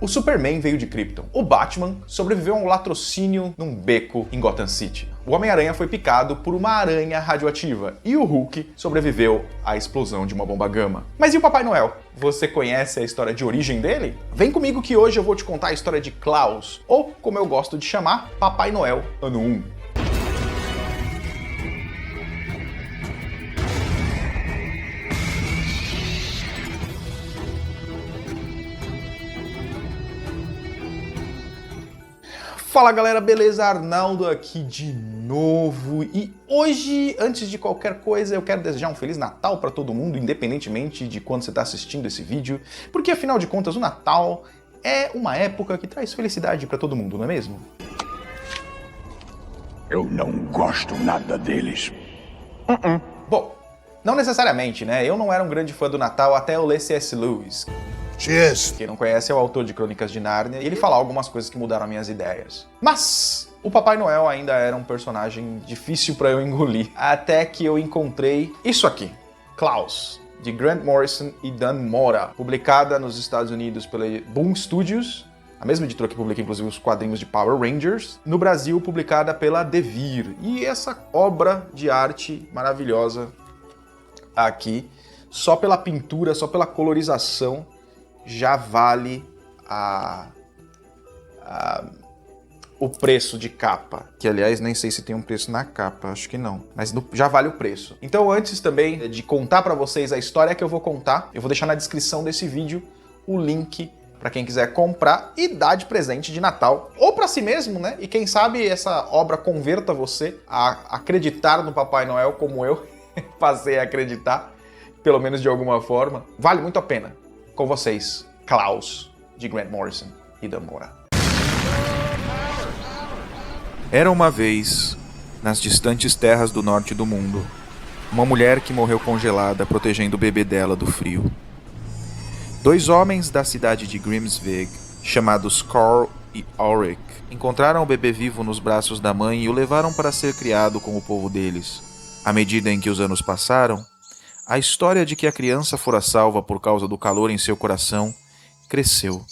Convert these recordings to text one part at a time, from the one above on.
O Superman veio de Krypton. O Batman sobreviveu a um latrocínio num beco em Gotham City. O Homem-Aranha foi picado por uma aranha radioativa. E o Hulk sobreviveu à explosão de uma bomba gama. Mas e o Papai Noel? Você conhece a história de origem dele? Vem comigo que hoje eu vou te contar a história de Klaus, ou como eu gosto de chamar, Papai Noel Ano 1. Fala galera, beleza? Arnaldo aqui de novo e hoje, antes de qualquer coisa, eu quero desejar um Feliz Natal para todo mundo, independentemente de quando você está assistindo esse vídeo, porque afinal de contas o Natal é uma época que traz felicidade para todo mundo, não é mesmo? Eu não gosto nada deles. Bom, não necessariamente, né? Eu não era um grande fã do Natal até eu ler C.S. Lewis. Cheers! Quem não conhece é o autor de Crônicas de Nárnia e ele fala algumas coisas que mudaram minhas ideias. Mas o Papai Noel ainda era um personagem difícil para eu engolir, até que eu encontrei isso aqui, Klaus, de Grant Morrison e Dan Mora, publicada nos Estados Unidos pela Boom Studios, a mesma editora que publica inclusive os quadrinhos de Power Rangers, no Brasil publicada pela Devir. E essa obra de arte maravilhosa aqui, só pela pintura, só pela colorização, já vale o preço de capa. Que, aliás, nem sei se tem um preço na capa, acho que não. Mas já vale o preço. Então, antes também de contar pra vocês a história que eu vou contar, eu vou deixar na descrição desse vídeo o link pra quem quiser comprar e dar de presente de Natal. Ou pra si mesmo, né? E quem sabe essa obra converta você a acreditar no Papai Noel como eu passei a acreditar, pelo menos de alguma forma. Vale muito a pena. Com vocês, Klaus, de Grant Morrison e Dan Mora. Era uma vez, nas distantes terras do norte do mundo, uma mulher que morreu congelada protegendo o bebê dela do frio. Dois homens da cidade de Grimsvig, chamados Carl e Ulrich, encontraram o bebê vivo nos braços da mãe e o levaram para ser criado com o povo deles. À medida em que os anos passaram, a história de que a criança fora salva por causa do calor em seu coração cresceu,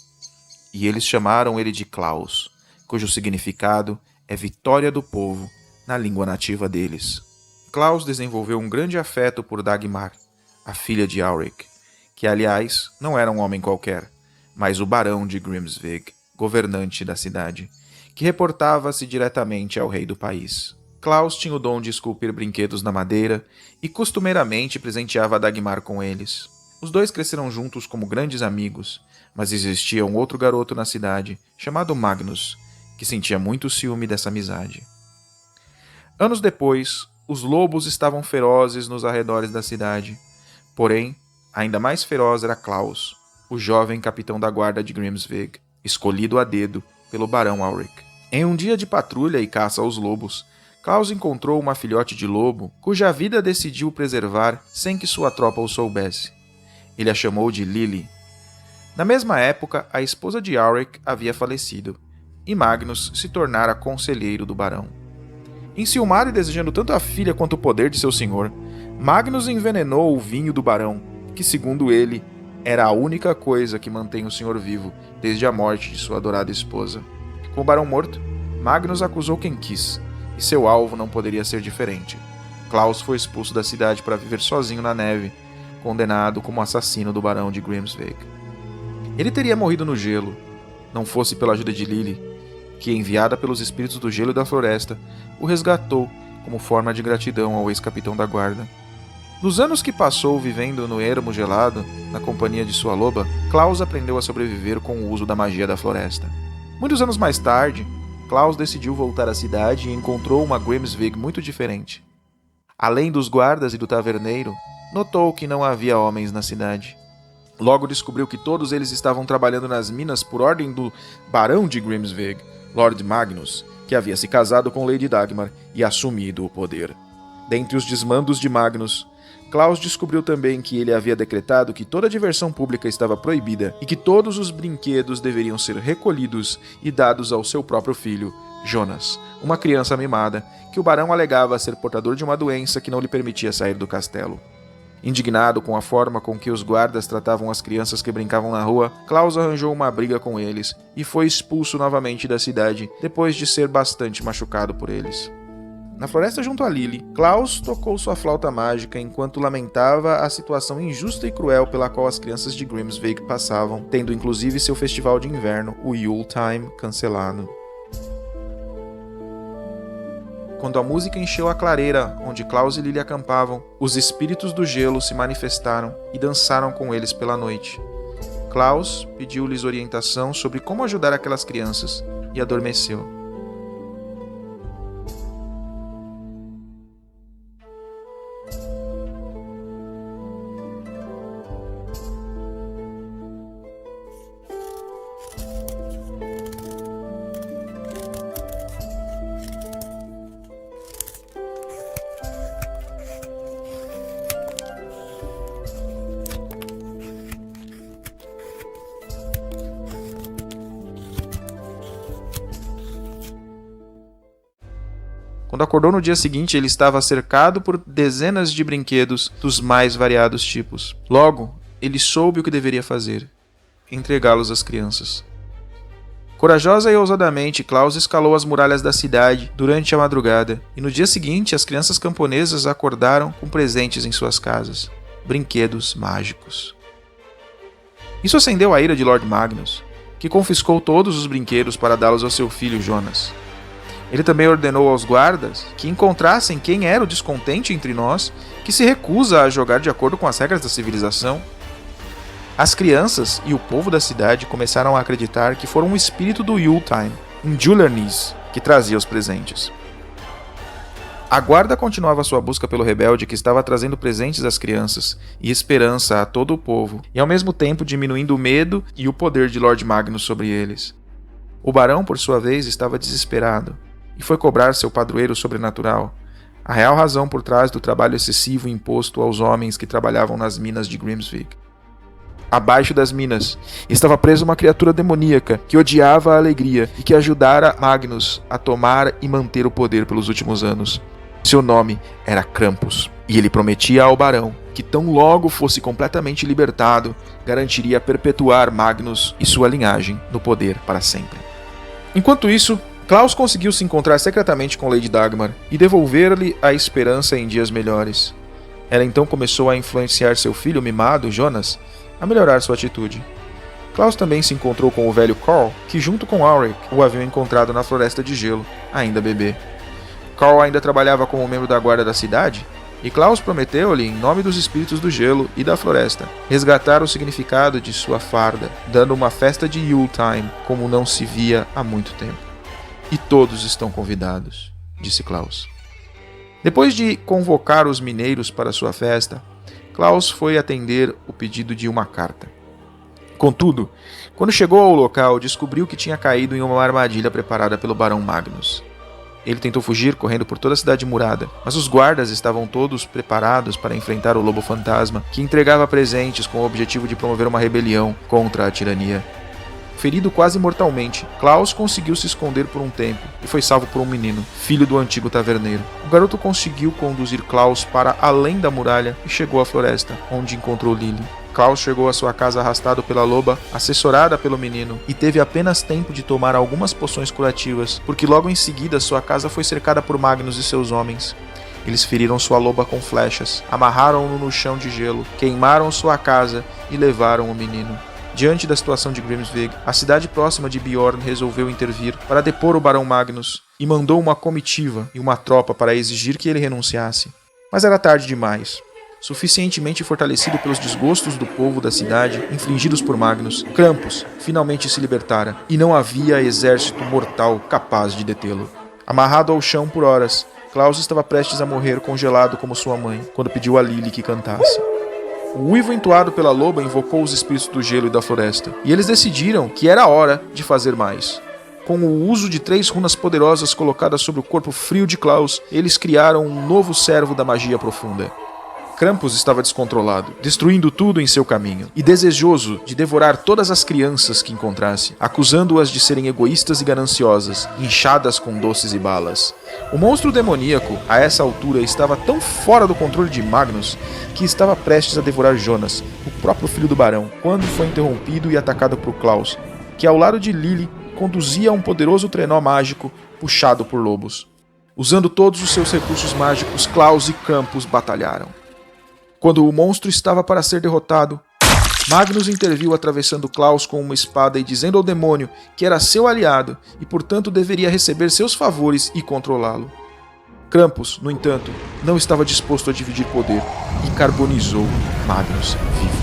e eles chamaram ele de Klaus, cujo significado é vitória do povo na língua nativa deles. Klaus desenvolveu um grande afeto por Dagmar, a filha de Ulrich, que aliás não era um homem qualquer, mas o barão de Grimsvig, governante da cidade, que reportava-se diretamente ao rei do país. Klaus tinha o dom de esculpir brinquedos na madeira e costumeiramente presenteava Dagmar com eles. Os dois cresceram juntos como grandes amigos, mas existia um outro garoto na cidade, chamado Magnus, que sentia muito ciúme dessa amizade. Anos depois, os lobos estavam ferozes nos arredores da cidade. Porém, ainda mais feroz era Klaus, o jovem capitão da guarda de Grimsvig, escolhido a dedo pelo barão Ulrich. Em um dia de patrulha e caça aos lobos, Klaus encontrou uma filhote de lobo cuja vida decidiu preservar sem que sua tropa o soubesse. Ele a chamou de Lily. Na mesma época, a esposa de Ulrich havia falecido, e Magnus se tornara conselheiro do barão. Enciumado e desejando tanto a filha quanto o poder de seu senhor, Magnus envenenou o vinho do barão, que, segundo ele, era a única coisa que mantém o senhor vivo desde a morte de sua adorada esposa. Com o barão morto, Magnus acusou quem quis, e seu alvo não poderia ser diferente. Klaus foi expulso da cidade para viver sozinho na neve, condenado como assassino do barão de Grimsvig. Ele teria morrido no gelo, não fosse pela ajuda de Lily, que, enviada pelos espíritos do gelo e da floresta, o resgatou como forma de gratidão ao ex-capitão da guarda. Nos anos que passou vivendo no ermo gelado, na companhia de sua loba, Klaus aprendeu a sobreviver com o uso da magia da floresta. Muitos anos mais tarde, Klaus decidiu voltar à cidade e encontrou uma Grimsvig muito diferente. Além dos guardas e do taverneiro, notou que não havia homens na cidade. Logo descobriu que todos eles estavam trabalhando nas minas por ordem do barão de Grimsvig, Lord Magnus, que havia se casado com Lady Dagmar e assumido o poder. Dentre os desmandos de Magnus, Klaus descobriu também que ele havia decretado que toda diversão pública estava proibida e que todos os brinquedos deveriam ser recolhidos e dados ao seu próprio filho, Jonas, uma criança mimada que o barão alegava ser portador de uma doença que não lhe permitia sair do castelo. Indignado com a forma com que os guardas tratavam as crianças que brincavam na rua, Klaus arranjou uma briga com eles e foi expulso novamente da cidade, depois de ser bastante machucado por eles. Na floresta junto a Lily, Klaus tocou sua flauta mágica enquanto lamentava a situação injusta e cruel pela qual as crianças de Grimsvig passavam, tendo inclusive seu festival de inverno, o Yuletime, cancelado. Quando a música encheu a clareira onde Klaus e Lily acampavam, os espíritos do gelo se manifestaram e dançaram com eles pela noite. Klaus pediu-lhes orientação sobre como ajudar aquelas crianças e adormeceu. Quando acordou no dia seguinte, ele estava cercado por dezenas de brinquedos dos mais variados tipos. Logo, ele soube o que deveria fazer: entregá-los às crianças. Corajosa e ousadamente, Klaus escalou as muralhas da cidade durante a madrugada, e no dia seguinte as crianças camponesas acordaram com presentes em suas casas: brinquedos mágicos. Isso acendeu a ira de Lord Magnus, que confiscou todos os brinquedos para dá-los ao seu filho Jonas. Ele também ordenou aos guardas que encontrassem quem era o descontente entre nós que se recusa a jogar de acordo com as regras da civilização. As crianças e o povo da cidade começaram a acreditar que foram um espírito do Yuletime, um Julernis, que trazia os presentes. A guarda continuava sua busca pelo rebelde que estava trazendo presentes às crianças e esperança a todo o povo, e ao mesmo tempo diminuindo o medo e o poder de Lord Magnus sobre eles. O barão, por sua vez, estava desesperado e foi cobrar seu padroeiro sobrenatural, a real razão por trás do trabalho excessivo imposto aos homens que trabalhavam nas minas de Grimsvig. Abaixo das minas estava presa uma criatura demoníaca que odiava a alegria e que ajudara Magnus a tomar e manter o poder pelos últimos anos. Seu nome era Krampus, e ele prometia ao barão que tão logo fosse completamente libertado, garantiria perpetuar Magnus e sua linhagem no poder para sempre. Enquanto isso, Klaus conseguiu se encontrar secretamente com Lady Dagmar e devolver-lhe a esperança em dias melhores. Ela então começou a influenciar seu filho mimado, Jonas, a melhorar sua atitude. Klaus também se encontrou com o velho Carl, que junto com Auric o haviam encontrado na Floresta de Gelo, ainda bebê. Carl ainda trabalhava como membro da guarda da cidade, e Klaus prometeu-lhe, em nome dos espíritos do gelo e da floresta, resgatar o significado de sua farda, dando uma festa de Yuletime como não se via há muito tempo. E todos estão convidados, disse Klaus. Depois de convocar os mineiros para sua festa, Klaus foi atender o pedido de uma carta. Contudo, quando chegou ao local, descobriu que tinha caído em uma armadilha preparada pelo Barão Magnus. Ele tentou fugir, correndo por toda a cidade murada, mas os guardas estavam todos preparados para enfrentar o lobo fantasma, que entregava presentes com o objetivo de promover uma rebelião contra a tirania. Ferido quase mortalmente, Klaus conseguiu se esconder por um tempo e foi salvo por um menino, filho do antigo taverneiro. O garoto conseguiu conduzir Klaus para além da muralha e chegou à floresta, onde encontrou Lily. Klaus chegou à sua casa arrastado pela loba, assessorada pelo menino, e teve apenas tempo de tomar algumas poções curativas, porque logo em seguida sua casa foi cercada por Magnus e seus homens. Eles feriram sua loba com flechas, amarraram-no no chão de gelo, queimaram sua casa e levaram o menino. Diante da situação de Grimsvig, a cidade próxima de Bjorn resolveu intervir para depor o Barão Magnus e mandou uma comitiva e uma tropa para exigir que ele renunciasse. Mas era tarde demais. Suficientemente fortalecido pelos desgostos do povo da cidade infligidos por Magnus, Krampus finalmente se libertara e não havia exército mortal capaz de detê-lo. Amarrado ao chão por horas, Klaus estava prestes a morrer congelado como sua mãe, quando pediu a Lily que cantasse. O uivo entoado pela loba invocou os espíritos do gelo e da floresta, e eles decidiram que era hora de fazer mais. Com o uso de 3 runas poderosas colocadas sobre o corpo frio de Klaus, eles criaram um novo servo da magia profunda. Krampus estava descontrolado, destruindo tudo em seu caminho, e desejoso de devorar todas as crianças que encontrasse, acusando-as de serem egoístas e gananciosas, inchadas com doces e balas. O monstro demoníaco, a essa altura, estava tão fora do controle de Magnus que estava prestes a devorar Jonas, o próprio filho do barão, quando foi interrompido e atacado por Klaus, que ao lado de Lily conduzia um poderoso trenó mágico puxado por lobos. Usando todos os seus recursos mágicos, Klaus e Krampus batalharam. Quando o monstro estava para ser derrotado, Magnus interviu atravessando Klaus com uma espada e dizendo ao demônio que era seu aliado e, portanto, deveria receber seus favores e controlá-lo. Krampus, no entanto, não estava disposto a dividir poder e carbonizou Magnus vivo.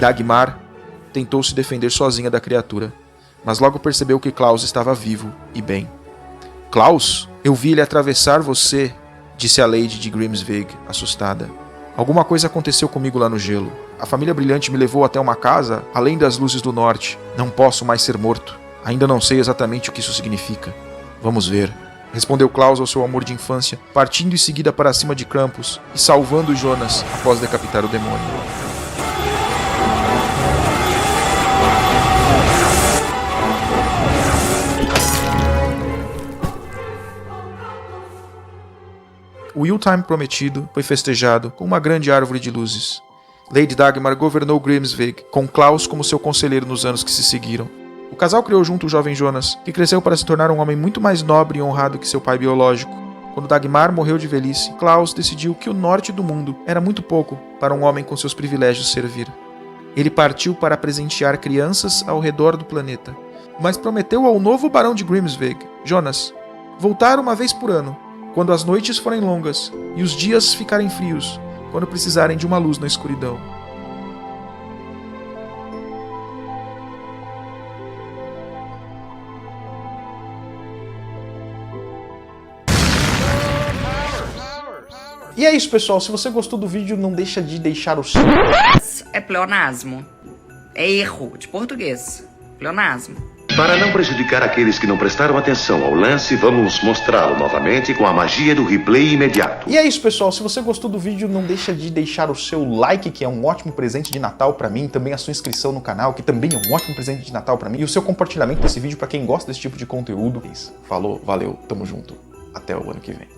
Dagmar tentou se defender sozinha da criatura, mas logo percebeu que Klaus estava vivo e bem. Klaus, eu vi ele atravessar você, disse a Lady de Grimsvig, assustada. Alguma coisa aconteceu comigo lá no gelo. A família brilhante me levou até uma casa além das luzes do norte. Não posso mais ser morto. Ainda não sei exatamente o que isso significa. Vamos ver. Respondeu Klaus ao seu amor de infância, partindo em seguida para cima de Krampus e salvando Jonas após decapitar o demônio. O Yuletime prometido foi festejado com uma grande árvore de luzes. Lady Dagmar governou Grimsvig, com Klaus como seu conselheiro nos anos que se seguiram. O casal criou junto o jovem Jonas, que cresceu para se tornar um homem muito mais nobre e honrado que seu pai biológico. Quando Dagmar morreu de velhice, Klaus decidiu que o norte do mundo era muito pouco para um homem com seus privilégios servir. Ele partiu para presentear crianças ao redor do planeta, mas prometeu ao novo barão de Grimsvig, Jonas, voltar uma vez por ano, quando as noites forem longas e os dias ficarem frios, quando precisarem de uma luz na escuridão. E é isso, pessoal. Se você gostou do vídeo, não deixa de deixar o seu... É pleonasmo. É erro de português. Pleonasmo. Para não prejudicar aqueles que não prestaram atenção ao lance, vamos mostrá-lo novamente com a magia do replay imediato. E é isso, pessoal. Se você gostou do vídeo, não deixa de deixar o seu like, que é um ótimo presente de Natal pra mim, também a sua inscrição no canal, que também é um ótimo presente de Natal pra mim, e o seu compartilhamento desse vídeo pra quem gosta desse tipo de conteúdo. Falou, valeu, tamo junto. Até o ano que vem.